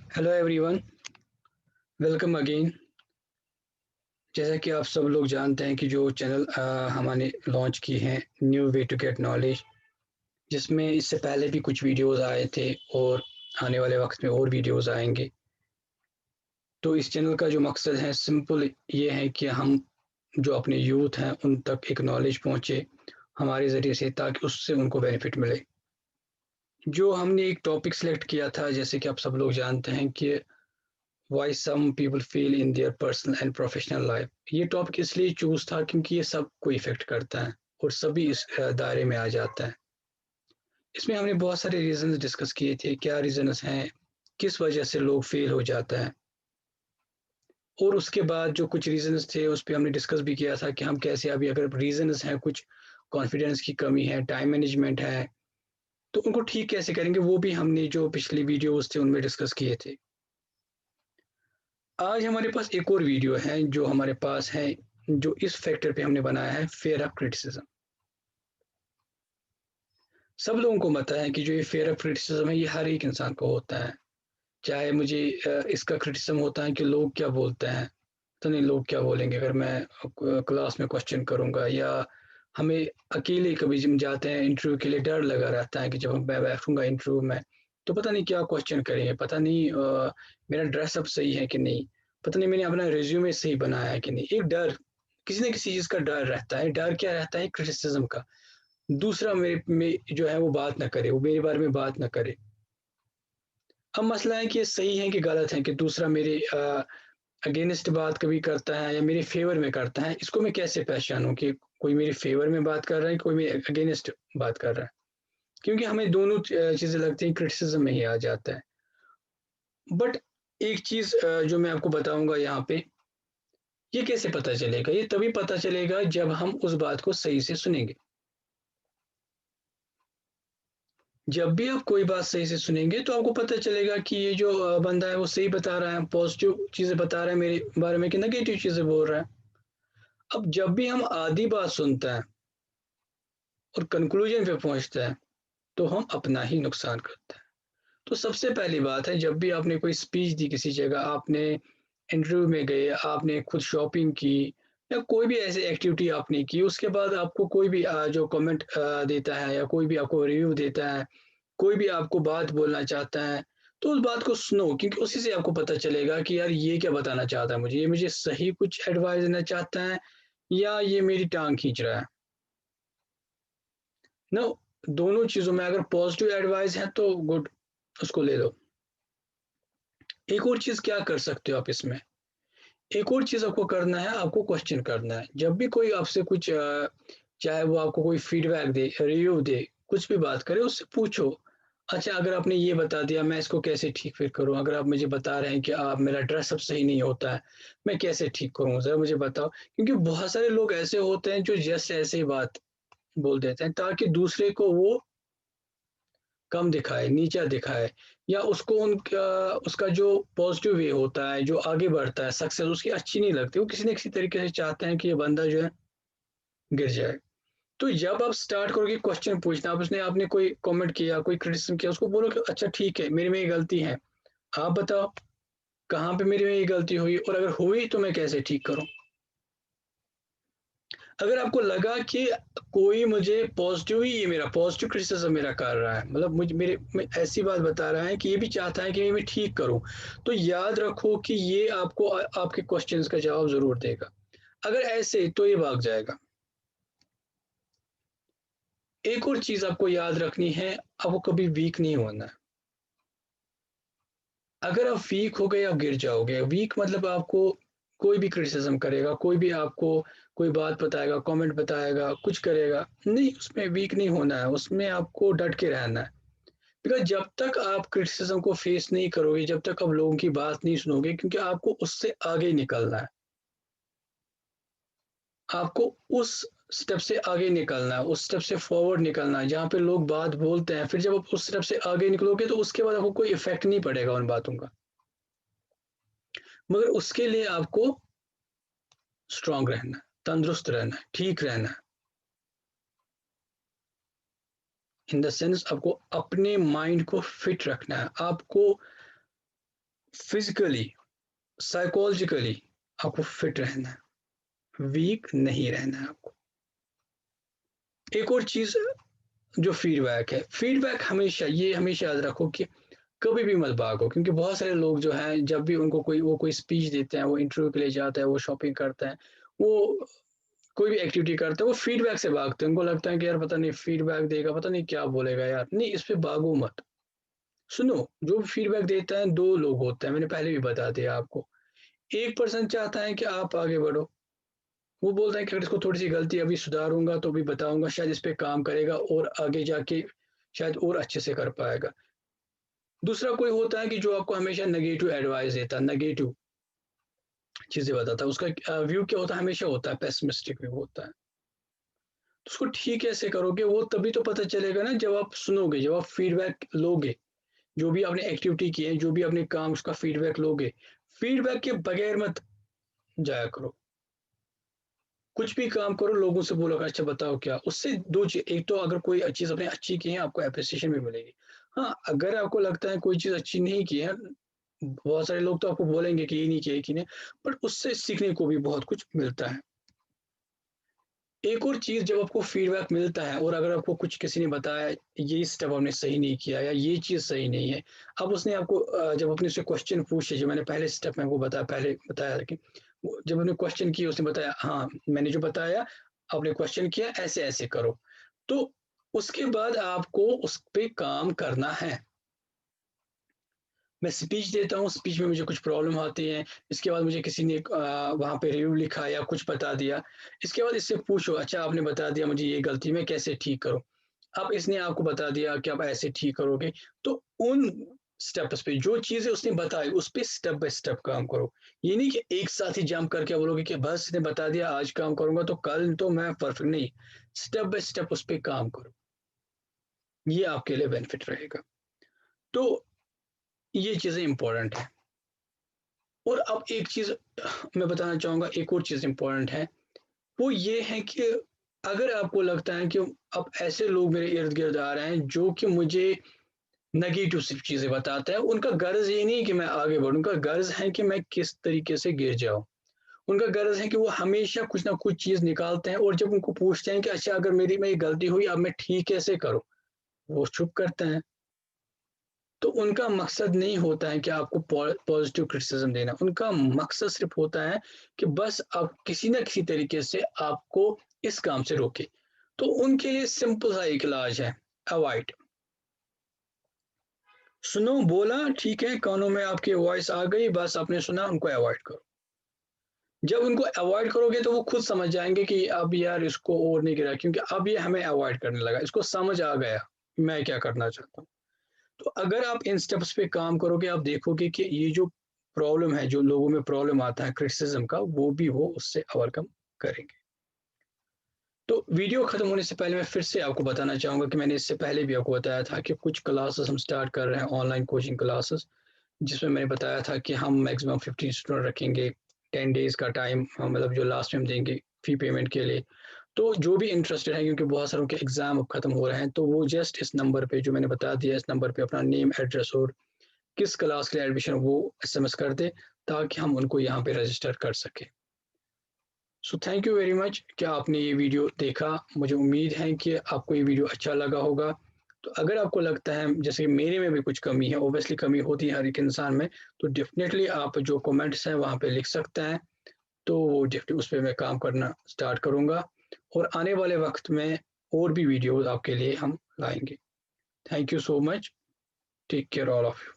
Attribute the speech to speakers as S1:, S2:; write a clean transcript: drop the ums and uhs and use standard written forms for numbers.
S1: Hello everyone, welcome again. जैसा कि आप सब लोग जानते हैं कि जो चैनल हमने लॉन्च की है, new way to get knowledge, जिसमें इससे पहले भी कुछ वीडियोस आए थे और आने वाले वक्त में और वीडियोस आएंगे। तो इस चैनल का जो मकसद है सिंपल ये है कि हम जो अपने यूथ हैं उन तक एक नॉलेज पहुँचे हमारे ज़रिए से, ताकि उससे उनको बेनिफिट मिले। जो हमने एक टॉपिक सेलेक्ट किया था, जैसे कि आप सब लोग जानते हैं कि why some people feel in their personal and professional life. ये टॉपिक इसलिए चूज था क्योंकि ये सबको इफेक्ट करता है और सभी इस दायरे में आ जाता है। इसमें हमने बहुत सारे रीजंस डिस्कस किए थे, क्या रीजंस हैं, किस वजह से लोग फेल हो जाता है। और उसके बाद जो कुछ रीजंस थे उस पर हमने डिस्कस भी किया था कि हम कैसे, अभी अगर रीजंस हैं कुछ, कॉन्फिडेंस की कमी है, टाइम मैनेजमेंट है, तो उनको ठीक कैसे करेंगे, वो भी हमने जो पिछली वीडियोस थे उनमें डिस्कस किए थे। आज हमारे पास एक और वीडियो है जो हमारे पास है, जो इस फैक्टर पे हमने बनाया है, फेयर ऑफ क्रिटिसिज्म। सब लोगों को पता है कि जो ये फेयर ऑफ क्रिटिसिज्म है ये हर एक इंसान को होता है। चाहे मुझे इसका क्रिटिसिज्म होता है कि लोग क्या बोलते हैं, तो नहीं लोग क्या बोलेंगे अगर मैं क्लास में क्वेश्चन करूंगा, या हमें अकेले कभी जिम जाते हैं इंटरव्यू के लिए, डर लगा रहता है कि जब मैं बैठूंगा इंटरव्यू में तो पता नहीं क्या क्वेश्चन करेंगे, पता नहीं मेरा ड्रेसअप सही है कि नहीं, पता नहीं मैंने अपना रिज्यूमे सही बनाया है कि नहीं। एक डर, किसी न किसी चीज का डर रहता है। डर क्या रहता है? क्रिटिसिज्म का। दूसरा मेरे में जो है वो बात ना करे, वो मेरे बारे में बात ना करे। अब मसला है कि ये सही है कि गलत है कि दूसरा मेरे अगेंस्ट बात कभी करता है या मेरे फेवर में करता है। इसको मैं कैसे पहचानूं कि कोई मेरे फेवर में बात कर रहा है, कोई मेरे अगेंस्ट बात कर रहा है? क्योंकि हमें दोनों चीजें लगती हैं, क्रिटिसिज्म में ही आ जाता है। बट एक चीज जो मैं आपको बताऊंगा यहाँ पे, ये कैसे पता चलेगा? ये तभी पता चलेगा जब हम उस बात को सही से सुनेंगे। जब भी आप कोई बात सही से सुनेंगे तो आपको पता चलेगा कि ये जो बंदा है वो सही बता रहा है, पॉजिटिव चीजें बता रहा है मेरे बारे में, कि नेगेटिव चीजें बोल रहा है। अब जब भी हम आधी बात सुनते हैं और कंक्लूजन पे पहुंचते हैं तो हम अपना ही नुकसान करते हैं। तो सबसे पहली बात है, जब भी आपने कोई स्पीच दी किसी जगह, आपने इंटरव्यू में गए, आपने खुद शॉपिंग की, या कोई भी ऐसी एक्टिविटी आपने की, उसके बाद आपको कोई भी जो कमेंट देता है या कोई भी आपको रिव्यू देता है, कोई भी आपको बात बोलना चाहता है, तो उस बात को सुनो, क्योंकि उसी से आपको पता चलेगा कि यार ये क्या बताना चाहता है मुझे, ये मुझे सही कुछ एडवाइस देना चाहता है या ये मेरी टांग खींच रहा है ना। दोनों चीजों में अगर पॉजिटिव एडवाइस है तो गुड, उसको ले लो। एक और चीज क्या कर सकते हो आप इसमें, एक और चीज आपको करना है, आपको क्वेश्चन करना है। जब भी कोई आपसे कुछ चाहे वो आपको कोई फीडबैक दे, रिव्यू दे, कुछ भी बात करे, उससे पूछो, अच्छा अगर आपने ये बता दिया मैं इसको कैसे ठीक फिर करूं? अगर आप मुझे बता रहे हैं कि आप, मेरा ड्रेसअप सही नहीं होता है, मैं कैसे ठीक करूं, जरा मुझे बताओ। क्योंकि बहुत सारे लोग ऐसे होते हैं जो जस्ट ऐसे ही बात बोल देते हैं ताकि दूसरे को वो कम दिखाए, नीचा दिखाए, या उसको उनका, उसका जो पॉजिटिव वे होता है, जो आगे बढ़ता है, सक्सेस उसकी अच्छी नहीं लगती। वो किसी न किसी तरीके से चाहते हैं कि ये बंदा जो है गिर जाए। तो जब आप स्टार्ट करोगे क्वेश्चन पूछना, आप उसने, आपने कोई कमेंट किया, कोई क्रिटिसिज्म किया, उसको बोलो कि अच्छा ठीक है, मेरे में ये गलती है, आप बताओ कहाँ पे मेरे में ये गलती हुई, और अगर हुई तो मैं कैसे ठीक करूं। अगर आपको लगा कि कोई मुझे पॉजिटिव ही, ये मेरा पॉजिटिव क्रिटिसिज्म मेरा कर रहा है, मतलब मुझे मेरे में ऐसी बात बता रहा है कि ये भी चाहता है कि मैं ठीक करूं, तो याद रखो कि ये आपको आपके क्वेश्चंस का जवाब जरूर देगा। अगर ऐसे तो ये भाग जाएगा। एक और चीज आपको याद रखनी है, आपको कभी वीक नहीं होना है। अगर आप वीक हो गए आप गिर जाओगे। वीक मतलब आपको कोई भी क्रिटिसिज्म करेगा, कोई भी आपको कोई बात बताएगा, कमेंट बताएगा, कुछ करेगा, नहीं, उसमें वीक नहीं होना है, उसमें आपको डट के रहना है। बिकॉज जब तक आप क्रिटिसिज्म को फेस नहीं करोगे, जब तक आप लोगों की बात नहीं सुनोगे, क्योंकि आपको उससे आगे निकलना है, आपको उस स्टेप से आगे निकलना है, उस स्टेप से फॉरवर्ड निकलना है जहाँ पे लोग बात बोलते हैं। फिर जब आप उस स्टेप से आगे निकलोगे तो उसके बाद आपको कोई इफेक्ट नहीं पड़ेगा उन बातों का, मगर उसके लिए आपको स्ट्रांग रहना है, तंदुरुस्त रहना है, ठीक रहना है। इन द सेंस आपको अपने माइंड को फिट रखना है, आपको फिजिकली, साइकोलॉजिकली आपको फिट रहना है, वीक नहीं रहना है आपको। एक और चीज जो फीडबैक है, फीडबैक हमेशा, ये हमेशा याद रखो कि कभी भी मत भागो, क्योंकि बहुत सारे लोग जो हैं जब भी उनको कोई स्पीच देते हैं, वो इंटरव्यू के लिए जाता है, वो शॉपिंग करता है, वो कोई भी एक्टिविटी करता है, वो फीडबैक से भागते हैं। उनको लगता है कि यार पता नहीं फीडबैक देगा, पता नहीं क्या बोलेगा यार। नहीं, इस पे भागो मत। सुनो, जो फीडबैक देता है दो लोग होते हैं, मैंने पहले भी बता दिया आपको। एक पर्सन चाहता है कि आप आगे बढ़ो, वो बोलता है कि अगर इसको थोड़ी सी गलती अभी सुधारूंगा तो भी बताऊंगा, शायद इस पे काम करेगा और आगे जाके शायद और अच्छे से कर पाएगा। दूसरा कोई होता है कि जो आपको हमेशा नेगेटिव एडवाइस देता है, नेगेटिव चीजें बताता है, उसका व्यू क्या होता है, हमेशा होता है पेसिमिस्टिक व्यू होता है। तो उसको ठीक कैसे करोगे, वो तभी तो पता चलेगा ना जब आप सुनोगे, जब आप फीडबैक लोगे, जो भी आपने एक्टिविटी की है, जो भी आपने काम, उसका फीडबैक लोगे। फीडबैक के बगैर मत जाया करो, कुछ भी काम करो, लोगों से बोलो अच्छा बताओ क्या। उससे दो चीज, एक तो अगर कोई चीज आपने अच्छी की है आपको अप्रिसिएशन भी मिलेगी। हाँ, अगर आपको लगता है कोई चीज अच्छी नहीं की है, बहुत सारे लोग तो आपको बोलेंगे कि ये नहीं किया, कि नहीं, बट उससे सीखने को भी बहुत कुछ मिलता है। एक और चीज, जब आपको फीडबैक मिलता है और अगर आपको कुछ किसी ने बताया ये स्टेप आपने सही नहीं किया या ये चीज सही नहीं है, अब उसने आपको जब अपने से क्वेश्चन पूछे, जो मैंने पहले स्टेप में वो बताया, पहले बताया था कि जब आपने क्वेश्चन किया, उसने बताया हाँ मैंने जो बताया, आपने क्वेश्चन किया ऐसे ऐसे करो, तो उसके बाद आपको उस पर काम करना है। मैं स्पीच देता हूँ, स्पीच में मुझे कुछ प्रॉब्लम आती है, इसके बाद मुझे किसी ने वहाँ पे रिव्यू लिखा या कुछ बता दिया, इसके बाद इससे पूछो अच्छा आपने बता दिया मुझे ये गलती, मैं कैसे ठीक करूँ। अब इसने आपको बता दिया कि आप ऐसे ठीक करोगे, तो उन स्टेप्स पे जो चीजें उसने बताई उस पे स्टेप बाय स्टेप काम करो। ये नहीं कि एक साथ ही जंप करके बोलोगे कि बस इसने बता दिया आज काम करूंगा तो कल तो मैं परफेक्ट, नहीं, स्टेप बाय स्टेप उस पे काम करो, ये आपके लिए बेनिफिट रहेगा। तो ये चीजें इंपॉर्टेंट है। और अब एक चीज मैं बताना चाहूंगा, एक और चीज इंपॉर्टेंट है, वो ये है कि अगर आपको लगता है कि अब ऐसे लोग मेरे इर्द गिर्द आ रहे हैं जो कि मुझे नेगेटिव सिर्फ चीजें बताते हैं, उनका गर्ज ये नहीं कि मैं आगे बढ़ूं, उनका गर्ज है कि मैं किस तरीके से गिर जाऊं। उनका गर्ज है कि वो हमेशा कुछ ना कुछ चीज निकालते हैं, और जब उनको पूछते हैं कि अच्छा अगर मेरी में गलती हुई अब मैं ठीक कैसे करूं, वो चुप करते हैं। तो उनका मकसद नहीं होता है कि आपको पॉजिटिव क्रिटिसिज्म देना, उनका मकसद सिर्फ होता है कि बस आप किसी ना किसी तरीके से आपको इस काम से रोके। तो उनके लिए सिंपल सा एक इलाज है, अवॉइड। सुनो, बोला ठीक है, कानों में आपकी वॉइस आ गई, बस आपने सुना, उनको अवॉइड करो। जब उनको अवॉइड करोगे तो वो खुद समझ जाएंगे कि अब यार इसको और नहीं गिरा, क्योंकि अब ये हमें अवॉइड करने लगा, इसको समझ आ गया मैं क्या करना चाहता हूँ। तो अगर आप इन स्टेप्स पे काम करोगे, आप देखोगे कि ये जो प्रॉब्लम है, जो लोगों में प्रॉब्लम आता है क्रिटिसिज्म का, वो भी वो उससे ओवरकम करेंगे। तो वीडियो खत्म होने से पहले मैं फिर से आपको बताना चाहूंगा कि मैंने इससे पहले भी आपको बताया था कि कुछ क्लासेस हम स्टार्ट कर रहे हैं, ऑनलाइन कोचिंग क्लासेस, जिसमें मैंने बताया था कि हम मैक्सिमम 15 स्टूडेंट रखेंगे, 10 डेज का टाइम, मतलब जो लास्ट में हम देंगे फी पेमेंट के लिए। तो जो भी इंटरेस्टेड है, क्योंकि बहुत सारों के एग्जाम अब खत्म हो रहे हैं, तो वो जस्ट इस नंबर पे जो मैंने बता दिया, इस नंबर पे अपना नेम, एड्रेस और किस क्लास के लिए एडमिशन, वो एसएमएस कर दे, ताकि हम उनको यहाँ पे रजिस्टर कर सके। So thank you very much कि आपने ये वीडियो देखा। मुझे उम्मीद है कि आपको ये वीडियो अच्छा लगा होगा। तो अगर आपको लगता है जैसे कि मेरे में भी कुछ कमी है, ओबियसली कमी होती है हर एक इंसान में, तो डेफिनेटली आप जो कमेंट्स हैं वहाँ पे लिख सकते हैं। तो वो डेफिनेटली उस पर मैं काम करना स्टार्ट करूँगा, और आने वाले वक्त में और भी वीडियोज आपके लिए हम लाएंगे। Thank you so much, take care all of you.